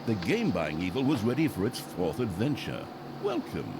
The game-buying evil was ready for its fourth adventure. Welcome.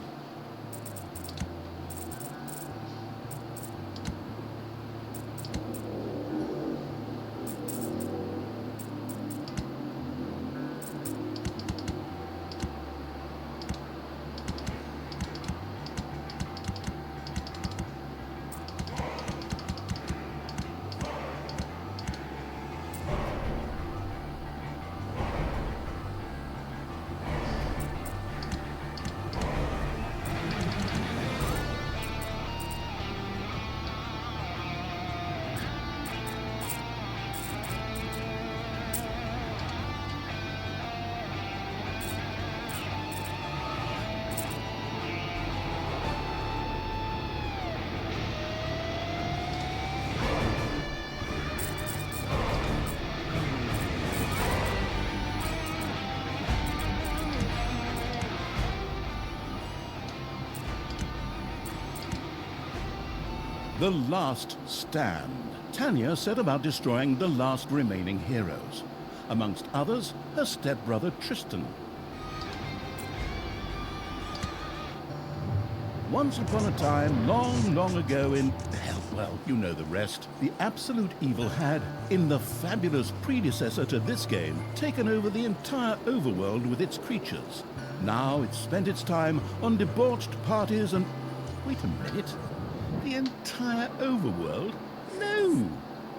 The last stand. Talia set about destroying the last remaining heroes. Amongst others, her stepbrother Tristan. Once upon a time, long, long ago in... well, you know the rest. The absolute evil had, in the fabulous predecessor to this game, taken over the entire overworld with its creatures. Now it spent its time on debauched parties and... Wait a minute. The entire overworld? No!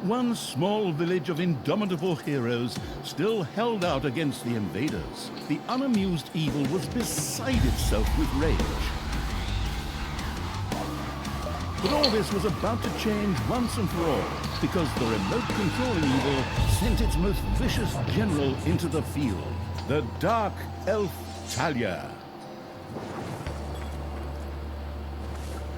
One small village of indomitable heroes still held out against the invaders. The unamused evil was beside itself with rage. But all this was about to change once and for all, because the remote controlling evil sent its most vicious general into the field, the Dark Elf Talia.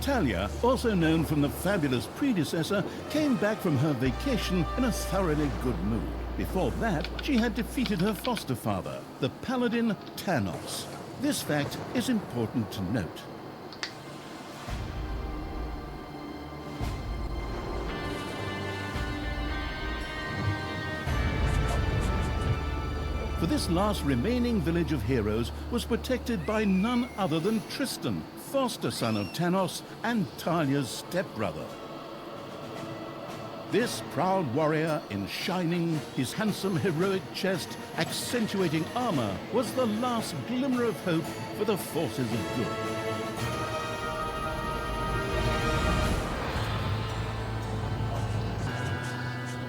Talia, also known from the fabulous predecessor, came back from her vacation in a thoroughly good mood. Before that, she had defeated her foster father, the paladin Thanos. This fact is important to note. For this last remaining village of heroes was protected by none other than Tristan, foster son of Thanos and Talia's stepbrother. This proud warrior in shining, his handsome heroic chest accentuating armor, was the last glimmer of hope for the forces of good.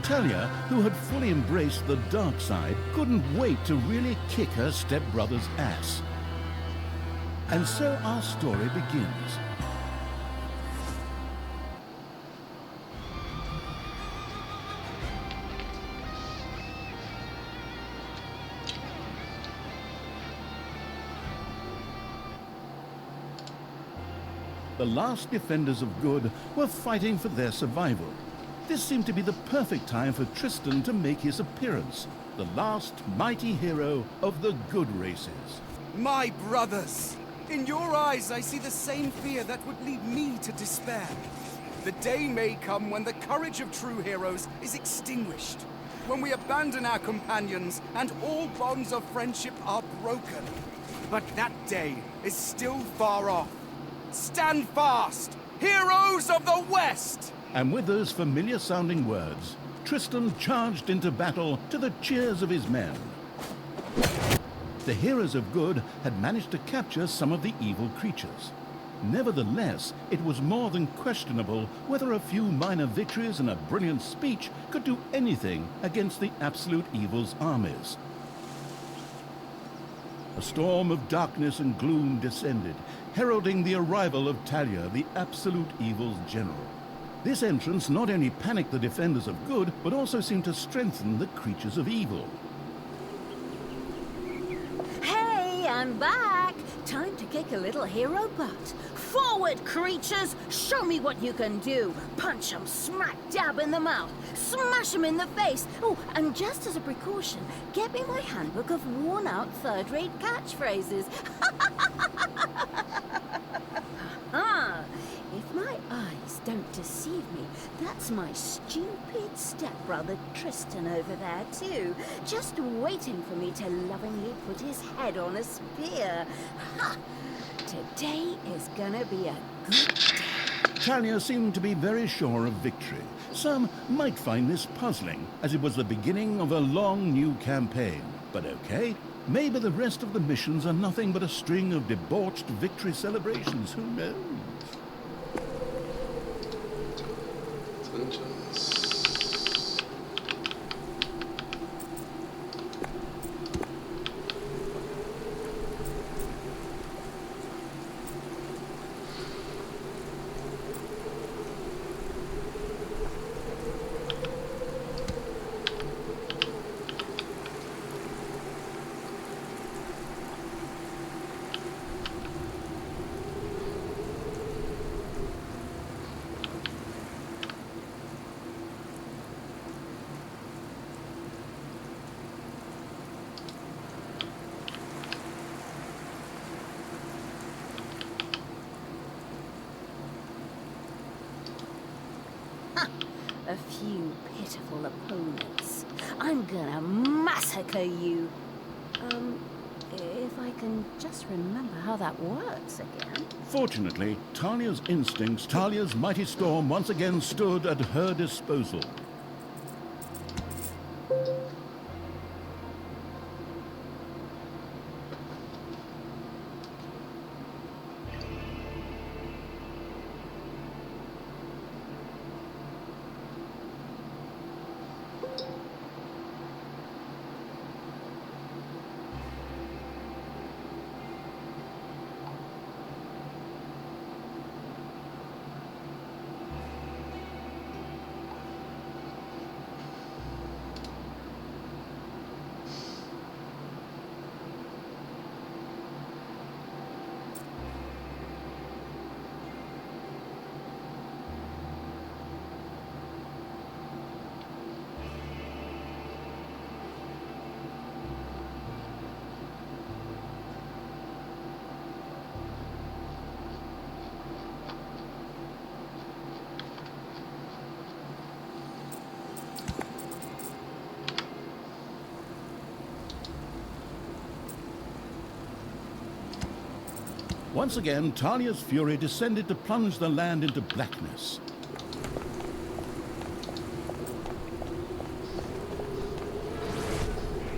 Talia, who had fully embraced the dark side, couldn't wait to really kick her stepbrother's ass. And so our story begins. The last defenders of good were fighting for their survival. This seemed to be the perfect time for Tristan to make his appearance, the last mighty hero of the good races. My brothers! In your eyes, I see the same fear that would lead me to despair. The day may come when the courage of true heroes is extinguished, when we abandon our companions and all bonds of friendship are broken. But that day is still far off. Stand fast, heroes of the West! And with those familiar-sounding words, Tristan charged into battle to the cheers of his men. The heroes of good had managed to capture some of the evil creatures. Nevertheless, it was more than questionable whether a few minor victories and a brilliant speech could do anything against the absolute evil's armies. A storm of darkness and gloom descended, heralding the arrival of Talia, the absolute evil's general. This entrance not only panicked the defenders of good, but also seemed to strengthen the creatures of evil. Hey, I'm back! Time to kick a little hero butt. Forward, creatures! Show me what you can do! Punch 'em smack dab in the mouth! Smash 'em in the face! Oh, and just as a precaution, get me my handbook of worn-out third-rate catchphrases. Ah, if my eyes don't deceive me. That's my stupid stepbrother Tristan over there, too. Just waiting for me to lovingly put his head on a spear. Ha! Today is gonna be a good day. Talia seemed to be very sure of victory. Some might find this puzzling, as it was the beginning of a long new campaign. But okay, maybe the rest of the missions are nothing but a string of debauched victory celebrations. Who knows? A few pitiful opponents. I'm gonna massacre you. If I can just remember how that works again. Fortunately, Talia's instincts, Talia's mighty storm once again stood at her disposal. Once again, Talia's fury descended to plunge the land into blackness.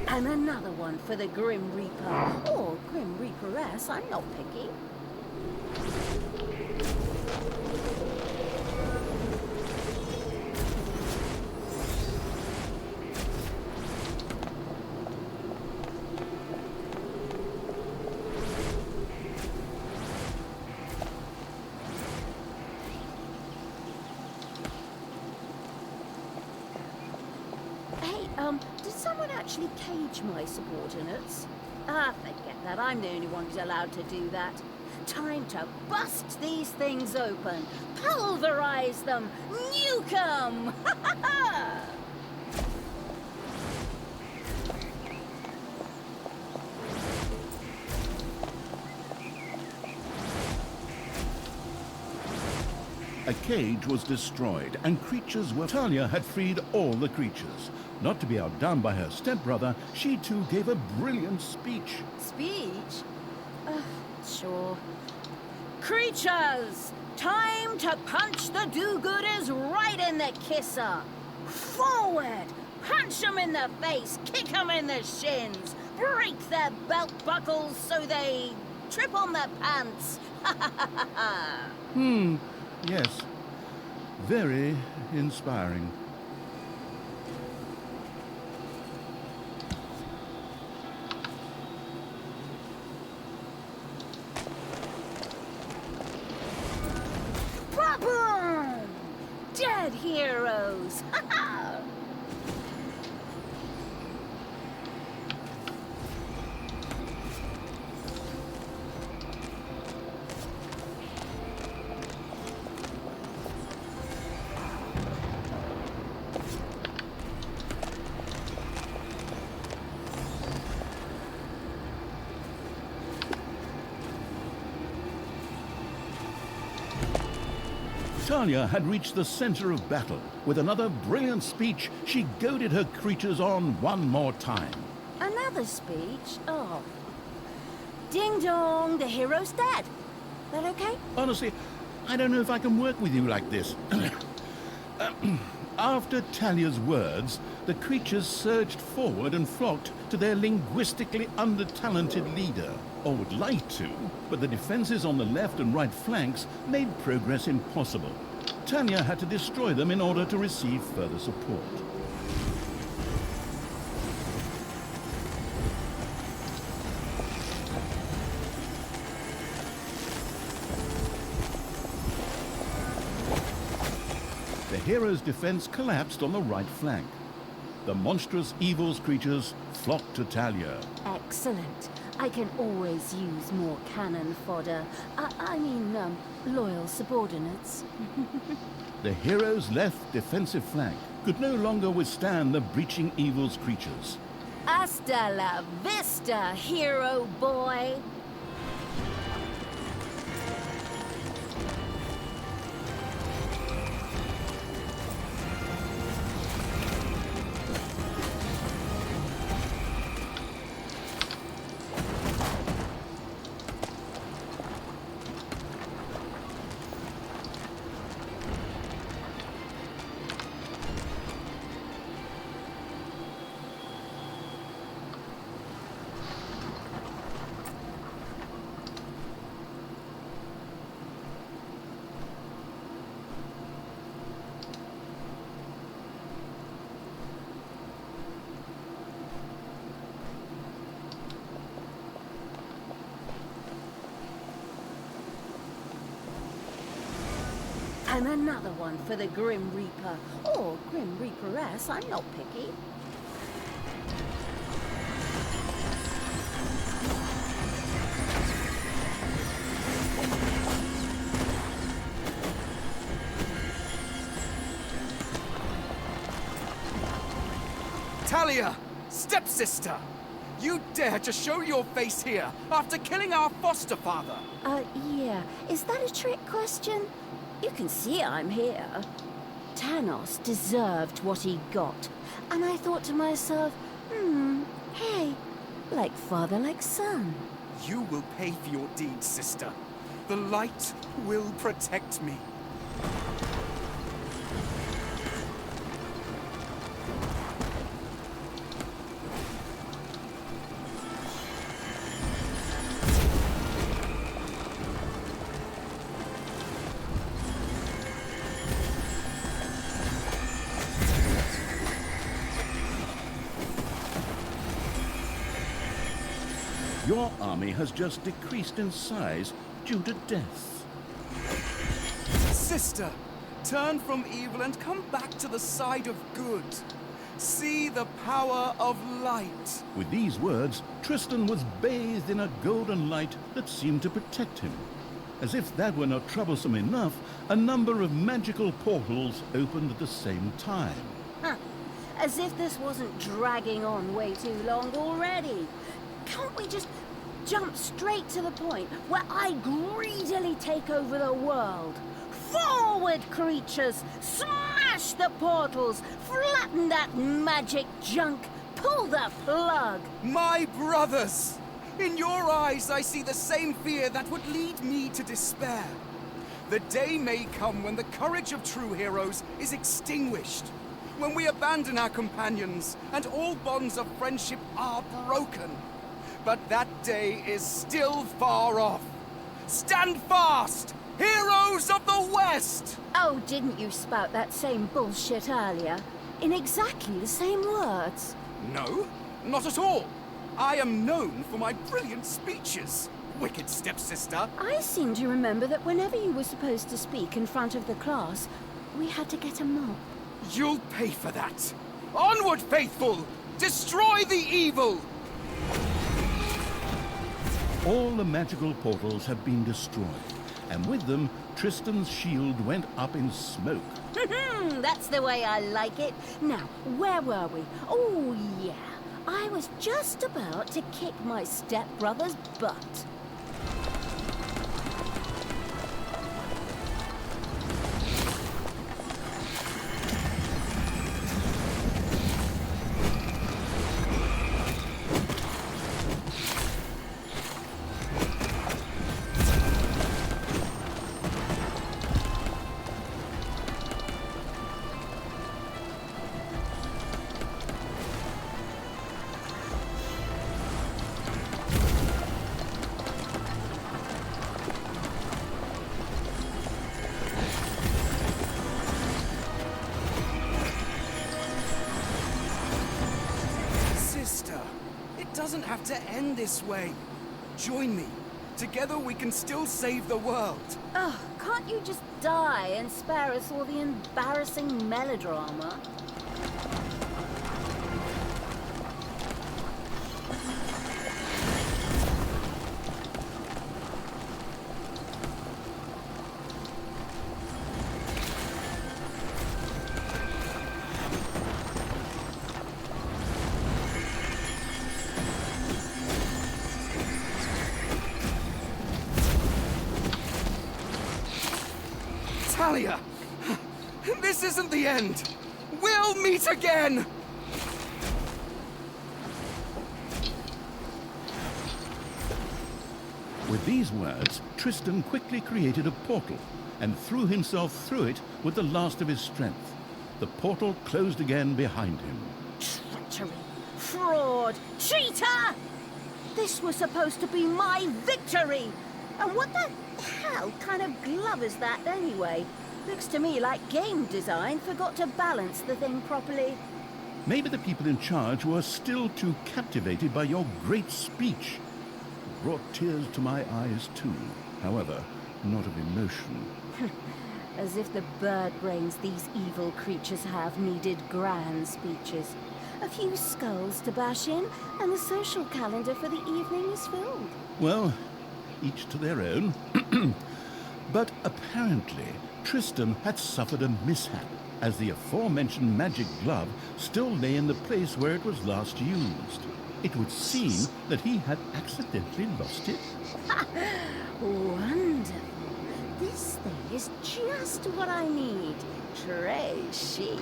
And another one for the Grim Reaper. Or Grim Reaperess, I'm not picky. Did someone actually cage my subordinates? Ah, forget that. I'm the only one who's allowed to do that. Time to bust these things open. Pulverize them. Nuke 'em! Ha ha ha! A cage was destroyed, and creatures were... Talia had freed all the creatures. Not to be outdone by her stepbrother, she too gave a brilliant speech. Speech? Sure. Creatures! Time to punch the do-gooders right in the kisser! Forward! Punch them in the face, kick them in the shins, break their belt buckles so they trip on their pants! Ha ha ha ha ha! Yes. Very inspiring. Boom! Dead heroes! Ha ha! Talia had reached the center of battle. With another brilliant speech, she goaded her creatures on one more time. Another speech? Oh. Ding dong, the hero's dead. That okay? Honestly, I don't know if I can work with you like this. After Talia's words, the creatures surged forward and flocked to their linguistically under-talented leader. Or would like to, but the defenses on the left and right flanks made progress impossible. Talia had to destroy them in order to receive further support. The hero's defense collapsed on the right flank. The monstrous evil's creatures flocked to Talia. Excellent. I can always use more cannon fodder. I mean, loyal subordinates. The hero's left defensive flank could no longer withstand the breaching evil's creatures. Hasta la vista, hero boy! And another one for the Grim Reaper. Or Grim Reaperess, I'm not picky. Talia, stepsister! You dare to show your face here after killing our foster father! Yeah. Is that a trick question? You can see I'm here. Thanos deserved what he got. And I thought to myself, hey, like father, like son. You will pay for your deeds, sister. The light will protect me. Your army has just decreased in size due to death. Sister, turn from evil and come back to the side of good. See the power of light. With these words, Tristan was bathed in a golden light that seemed to protect him. As if that were not troublesome enough, a number of magical portals opened at the same time. Huh. As if this wasn't dragging on way too long already. Can't we just jump straight to the point where I greedily take over the world? Forward, creatures! Smash the portals! Flatten that magic junk! Pull the plug! My brothers! In your eyes, I see the same fear that would lead me to despair. The day may come when the courage of true heroes is extinguished, when we abandon our companions and all bonds of friendship are broken. But that day is still far off. Stand fast, heroes of the West! Oh, didn't you spout that same bullshit earlier? In exactly the same words. No, not at all. I am known for my brilliant speeches, wicked stepsister. I seem to remember that whenever you were supposed to speak in front of the class, we had to get a mop. You'll pay for that. Onward, faithful! Destroy the evil! All the magical portals had been destroyed, and with them, Tristan's shield went up in smoke. That's the way I like it. Now, where were we? Oh, yeah. I was just about to kick my stepbrother's butt. doesn't have to end this way. Join me. Together we can still save the world. Oh, can't you just die and spare us all the embarrassing melodrama? Talia! This isn't the end! We'll meet again! With these words, Tristan quickly created a portal and threw himself through it with the last of his strength. The portal closed again behind him. Treachery! Fraud! Cheater! This was supposed to be my victory! And what the hell kind of glove is that anyway? Looks to me like game design forgot to balance the thing properly. Maybe the people in charge were still too captivated by your great speech. It brought tears to my eyes too, however, not of emotion. As if the bird brains these evil creatures have needed grand speeches. A few skulls to bash in, and the social calendar for the evening is filled. Well, each to their own. But apparently, Tristan had suffered a mishap, as the aforementioned magic glove still lay in the place where it was last used. It would seem that he had accidentally lost it. Wonderful. This thing is just what I need. Très chic.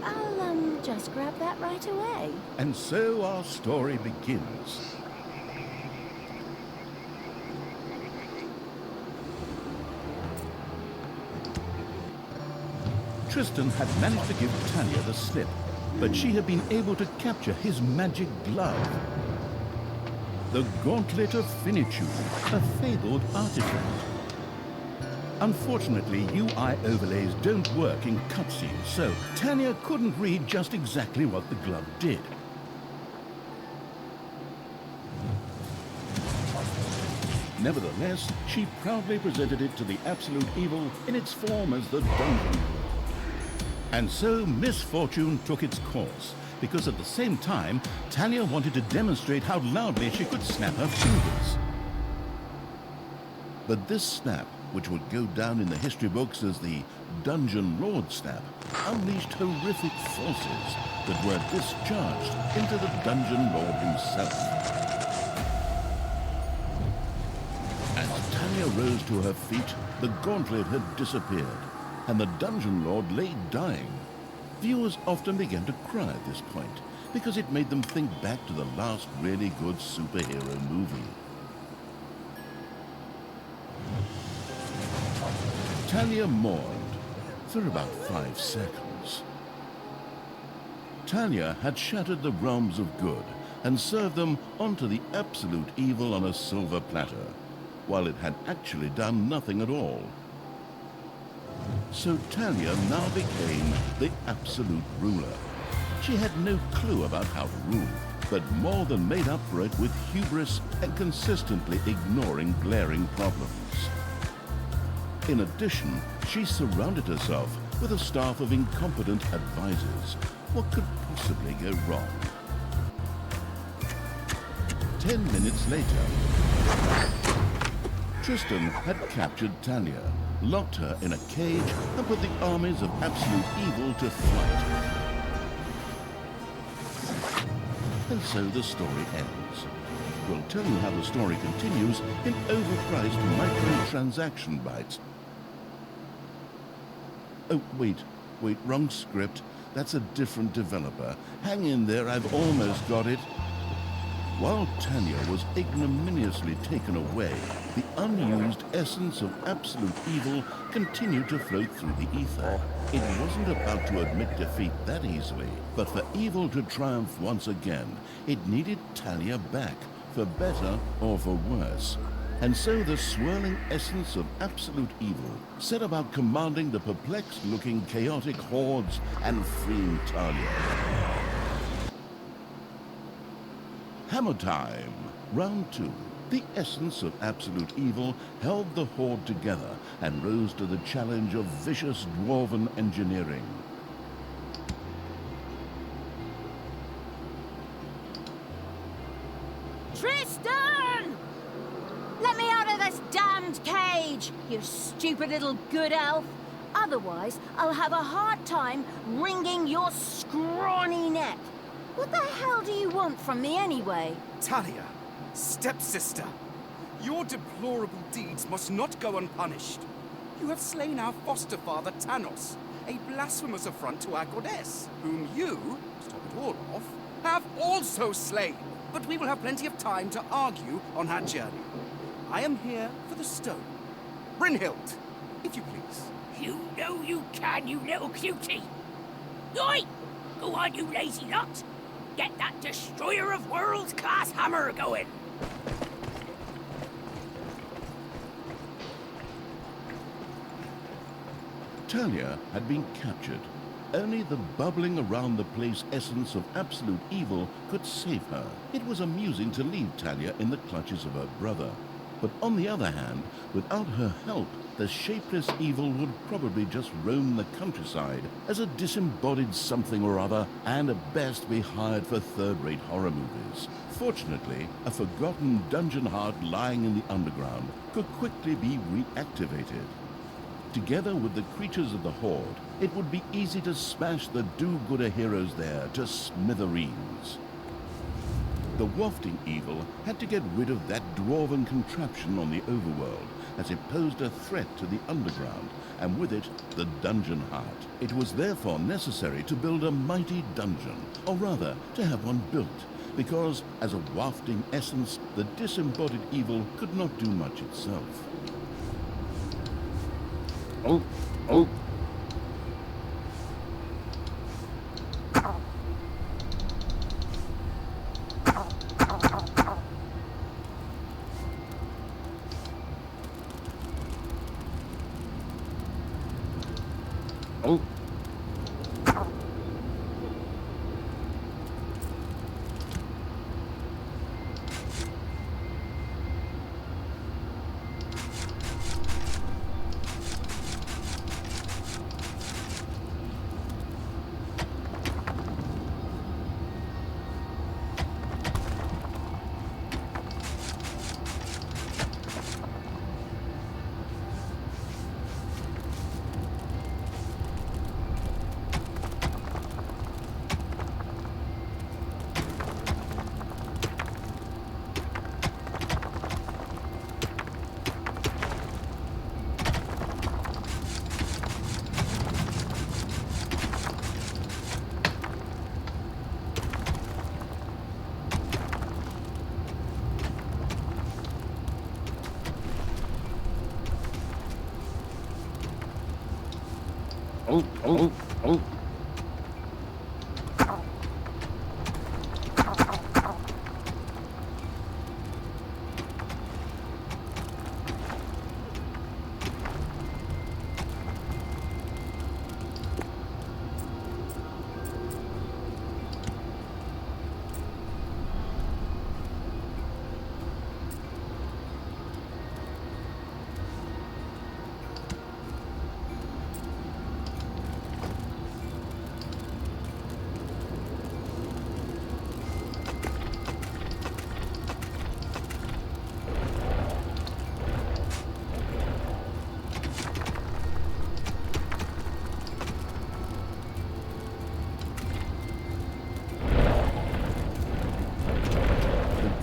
I'll, just grab that right away. And so our story begins. Tristan had managed to give Talia the slip, but she had been able to capture his magic glove. The Gauntlet of Finitude, a fabled artifact. Unfortunately, UI overlays don't work in cutscenes, so Talia couldn't read just exactly what the glove did. Nevertheless, she proudly presented it to the Absolute Evil in its form as the Dungeon. And so misfortune took its course, because at the same time, Talia wanted to demonstrate how loudly she could snap her fingers. But this snap, which would go down in the history books as the Dungeon Lord snap, unleashed horrific forces that were discharged into the Dungeon Lord himself. As Talia rose to her feet, the gauntlet had disappeared, and the Dungeon Lord lay dying. Viewers often began to cry at this point, because it made them think back to the last really good superhero movie. Talia mourned for about 5 seconds. Talia had shattered the realms of good and served them onto the Absolute Evil on a silver platter, while it had actually done nothing at all. So Talia now became the absolute ruler. She had no clue about how to rule, but more than made up for it with hubris and consistently ignoring glaring problems. In addition, she surrounded herself with a staff of incompetent advisors. What could possibly go wrong? 10 minutes later, Tristan had captured Talia, locked her in a cage, and put the armies of Absolute Evil to flight. And so the story ends. We'll tell you how the story continues in overpriced microtransaction bites. Oh, wait, wrong script. That's a different developer. Hang in there, I've almost got it. While Talia was ignominiously taken away, the unused essence of Absolute Evil continued to float through the ether. It wasn't about to admit defeat that easily, but for evil to triumph once again, it needed Talia back, for better or for worse. And so the swirling essence of Absolute Evil set about commanding the perplexed-looking chaotic hordes and freeing Talia. Hammer time! Round 2. The essence of absolute evil held the Horde together and rose to the challenge of vicious dwarven engineering. Tristan! Let me out of this damned cage, you stupid little good elf. Otherwise, I'll have a hard time wringing your scrawny neck. What the hell do you want from me anyway? Talia, stepsister, your deplorable deeds must not go unpunished. You have slain our foster father Tanos, a blasphemous affront to our goddess, whom you, to top it all off, have also slain. But we will have plenty of time to argue on our journey. I am here for the stone. Brynhild, if you please. You know you can, you little cutie. Oi! Go on, you lazy lot. Get that destroyer of worlds class hammer going. Talia had been captured. Only the bubbling around the place essence of absolute evil could save her. It was amusing to leave Talia in the clutches of her brother. But on the other hand, without her help, the shapeless evil would probably just roam the countryside as a disembodied something or other, and at best be hired for third-rate horror movies. Fortunately, a forgotten dungeon heart lying in the underground could quickly be reactivated. Together with the creatures of the Horde, it would be easy to smash the do-gooder heroes there to smithereens. The wafting evil had to get rid of that dwarven contraption on the overworld, as it posed a threat to the underground, and with it, the dungeon heart. It was therefore necessary to build a mighty dungeon, or rather, to have one built, because, as a wafting essence, the disembodied evil could not do much itself. Oh. Oh.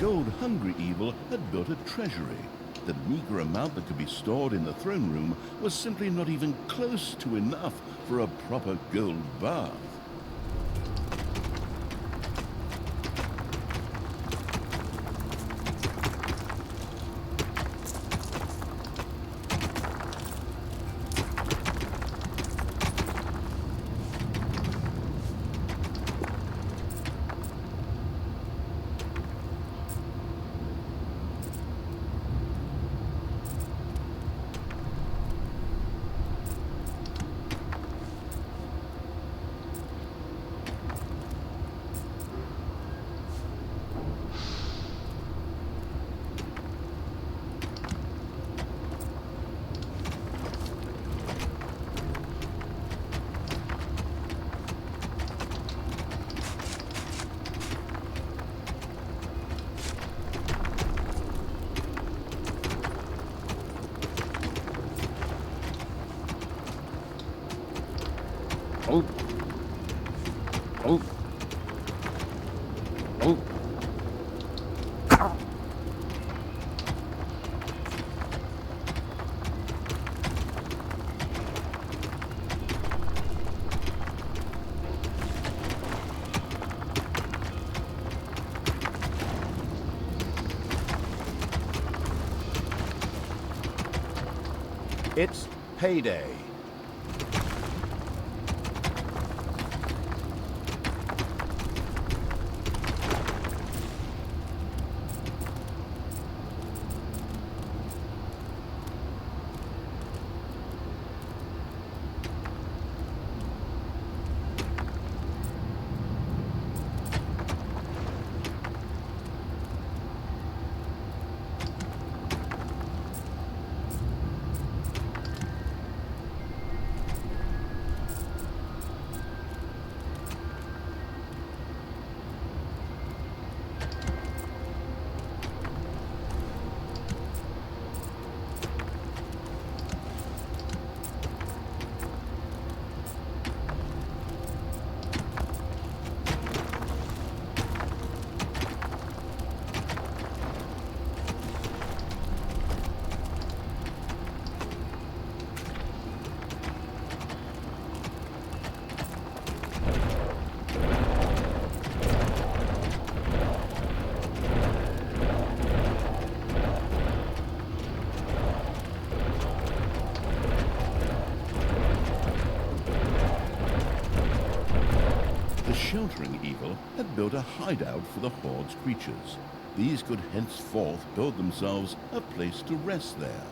Gold-hungry evil had built a treasury. The meager amount that could be stored in the throne room was simply not even close to enough for a proper gold bath. It's payday. Sheltering evil had built a hideout for the Horde's creatures. These could henceforth build themselves a place to rest there.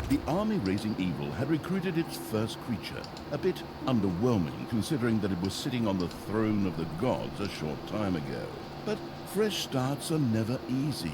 The army raising evil had recruited its first creature, a bit underwhelming considering that it was sitting on the throne of the gods a short time ago. But fresh starts are never easy.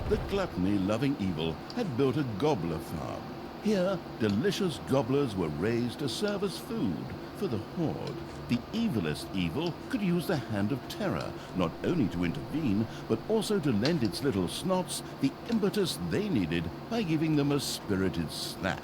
The gluttony-loving evil had built a gobbler farm. Here, delicious gobblers were raised to serve as food for the Horde. The evilest evil could use the hand of terror, not only to intervene, but also to lend its little snots the impetus they needed by giving them a spirited slap.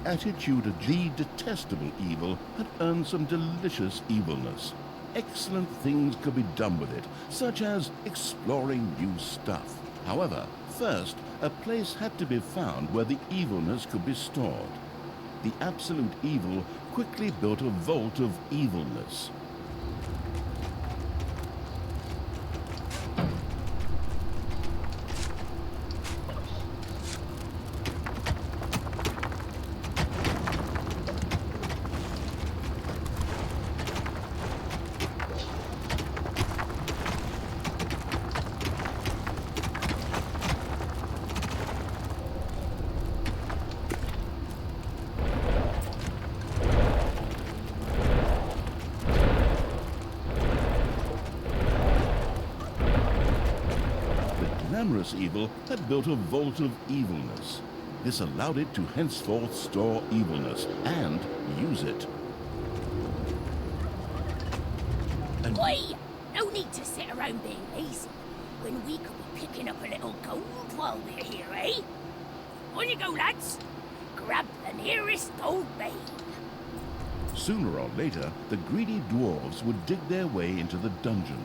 attitude of the detestable evil had earned some delicious evilness. Excellent things could be done with it, such as exploring new stuff. However, first, a place had to be found where the evilness could be stored. The absolute evil quickly built a vault of evilness. Glamorous evil had built a vault of evilness. This allowed it to henceforth store evilness and use it. And Oi! No need to sit around being lazy when we could be picking up a little gold while we're here, eh? On you go, lads. Grab the nearest gold vein. sooner or later, the greedy dwarves would dig their way into the dungeon.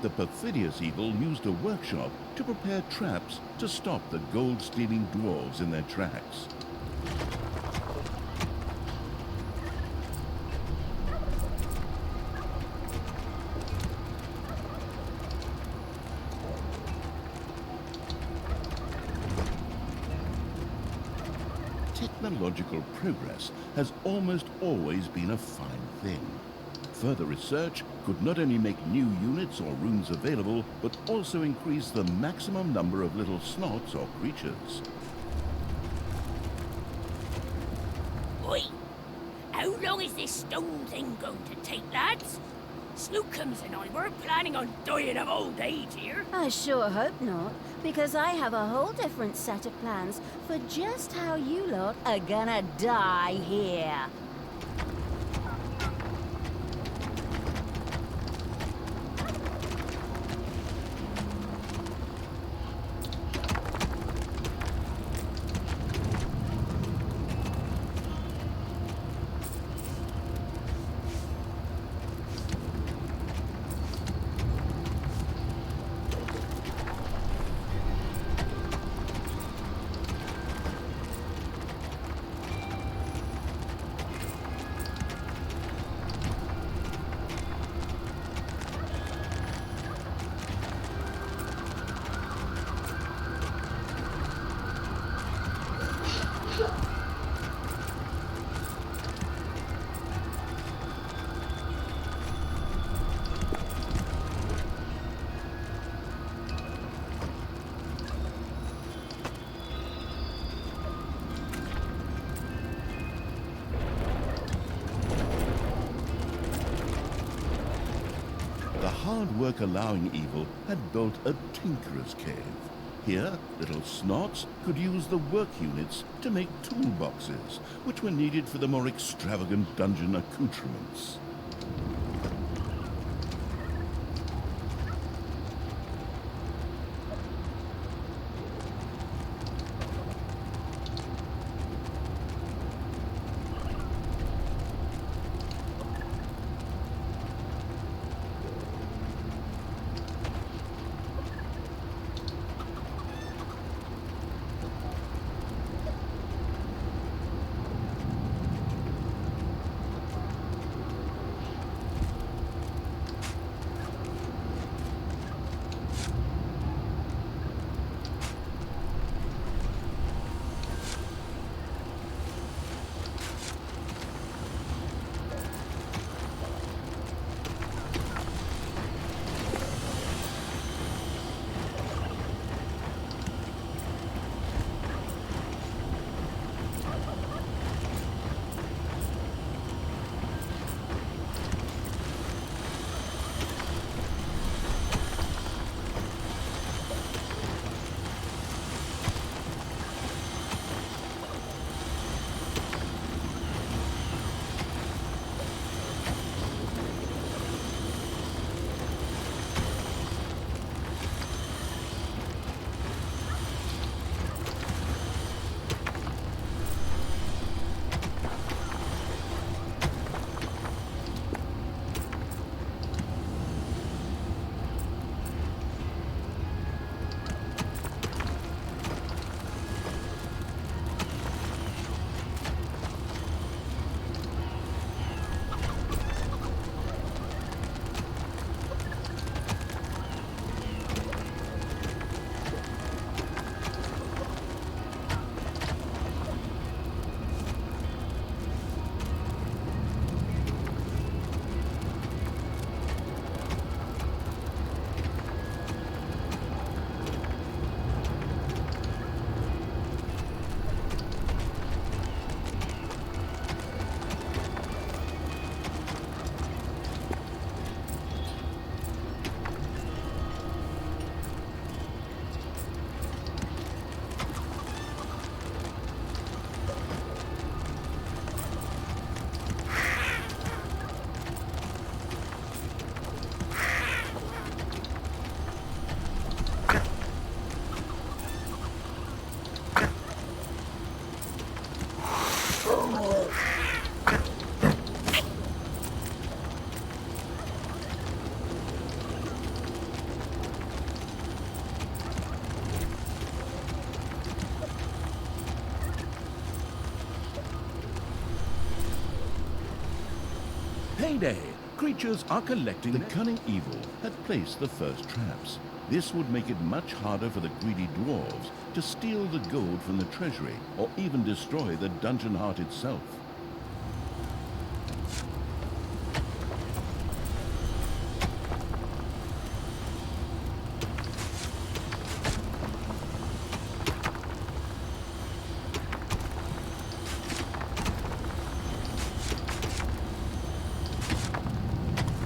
The perfidious evil used a workshop to prepare traps to stop the gold-stealing dwarves in their tracks. Technological progress has almost always been a fine thing. Further research could not only make new units or rooms available, but also increase the maximum number of little snots or creatures. Oi! How long is this stone thing going to take, lads? Snookums and I were planning on dying of old age here. I sure hope not, because I have a whole different set of plans for just how you lot are gonna die here. The hard work allowing evil had built a tinkerer's cave. Here, little snots could use the work units to make toolboxes, which were needed for the more extravagant dungeon accoutrements. Payday! Creatures are collecting. The cunning evil had placed the first traps. This would make it much harder for the greedy dwarves to steal the gold from the treasury or even destroy the dungeon heart itself.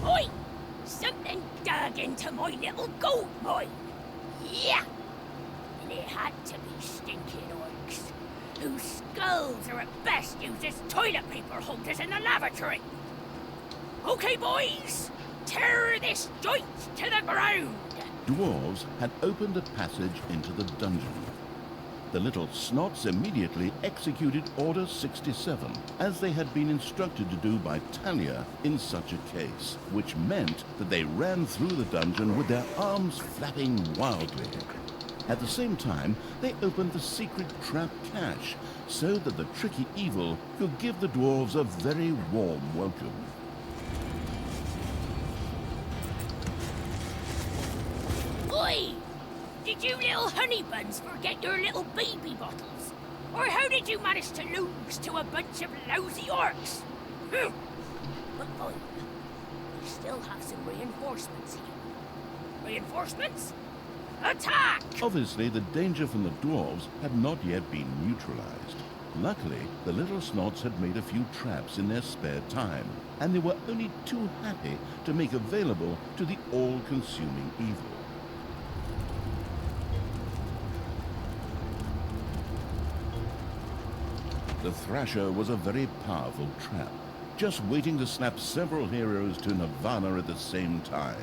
Oi! Something dug into my little gold mine. Yeah! And it had to be stinking orcs, whose skulls are at best used as toilet paper holders in the lavatory. Okay, boys, tear this joint to the ground. Dwarves had opened a passage into the dungeon. The little snots immediately executed Order 67, as they had been instructed to do by Talia in such a case, which meant that they ran through the dungeon with their arms flapping wildly. At the same time, they opened the secret trap cache, so that the tricky evil could give the dwarves a very warm welcome. Oi! Did you little honey buns forget your little baby bottles? Or how did you manage to lose to a bunch of lousy orcs? But fine. We still have some reinforcements here. Reinforcements? Attack! Obviously, the danger from the dwarves had not yet been neutralized. Luckily, the little snots had made a few traps in their spare time, and they were only too happy to make available to the all-consuming evil. The Thrasher was a very powerful trap, just waiting to snap several heroes to Nirvana at the same time.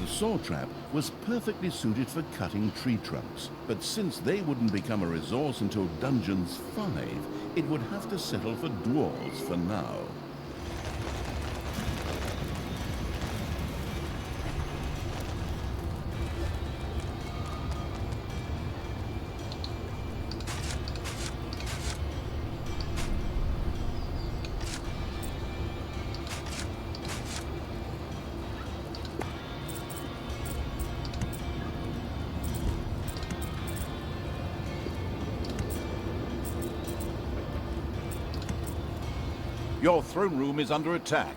The saw trap was perfectly suited for cutting tree trunks, but since they wouldn't become a resource until Dungeons 5, it would have to settle for dwarves for now. Your throne room is under attack.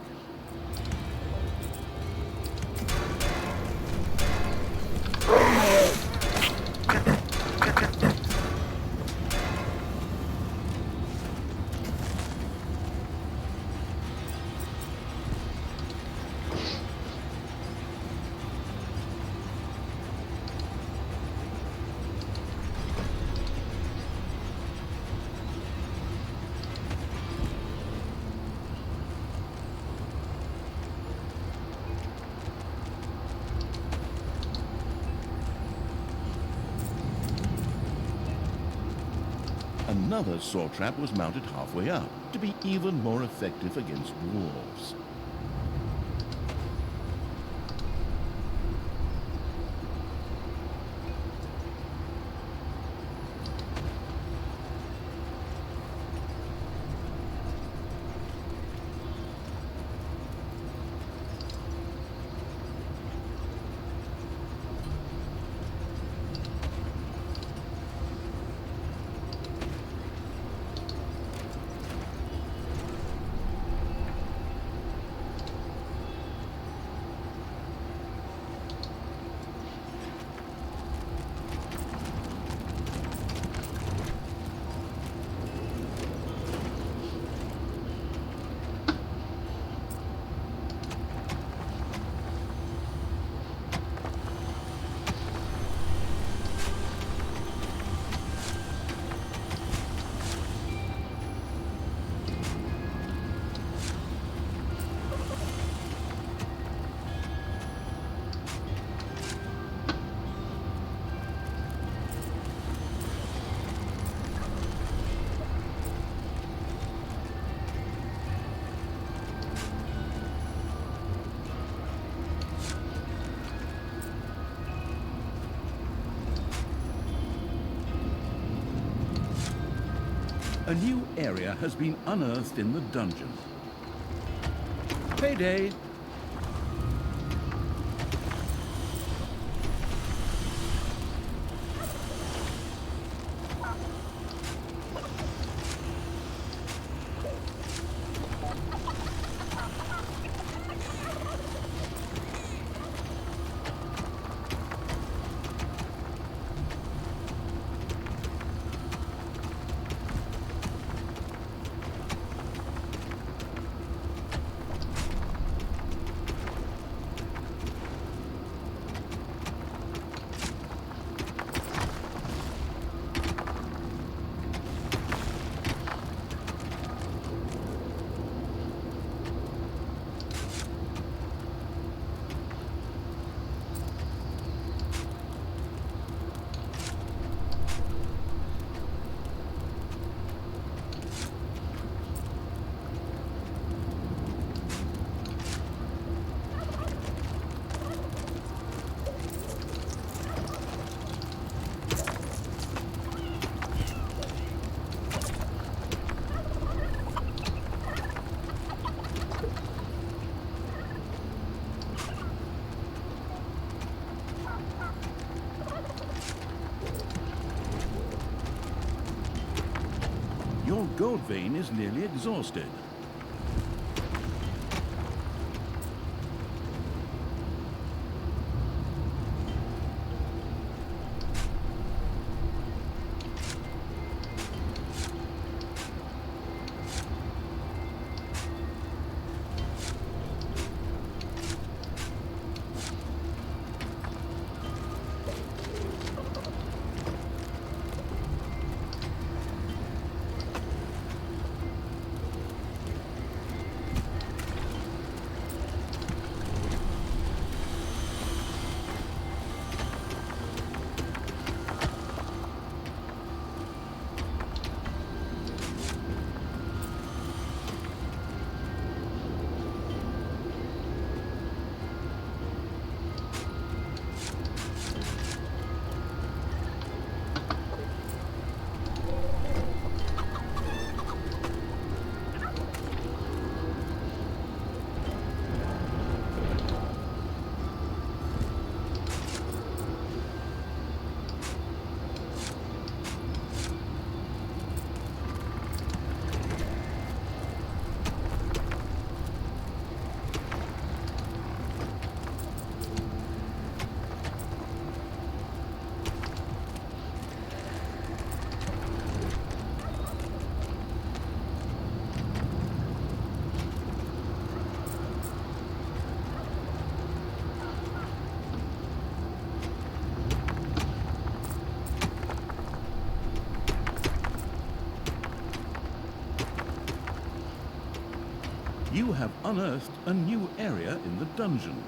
Another saw trap was mounted halfway up, to be even more effective against dwarves. A new area has been unearthed in the dungeon. Payday! Your gold vein is nearly exhausted. You have unearthed a new area in the dungeon.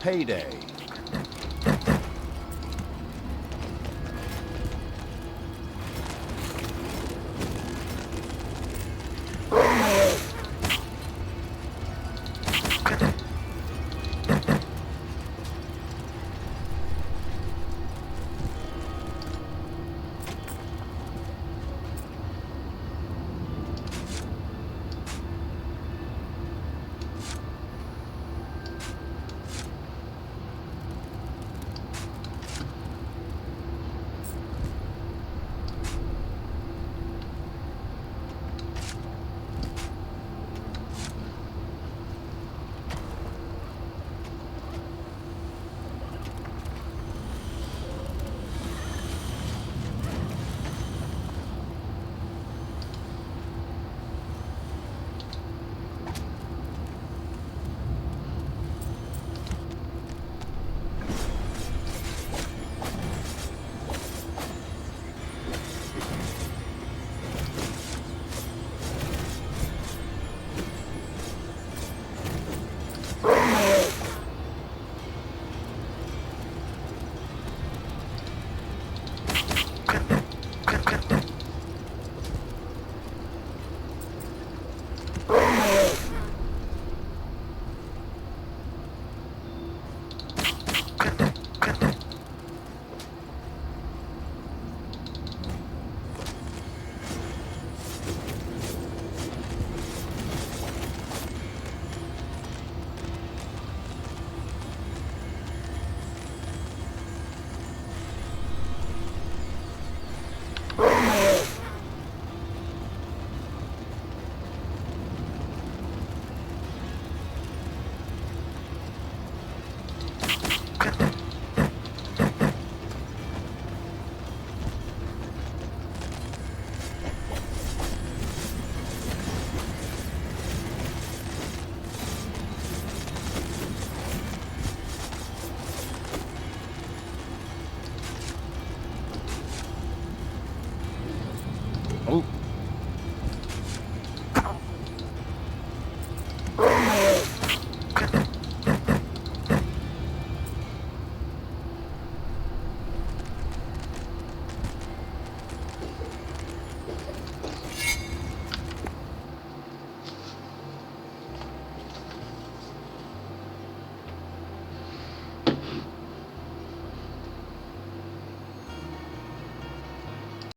payday.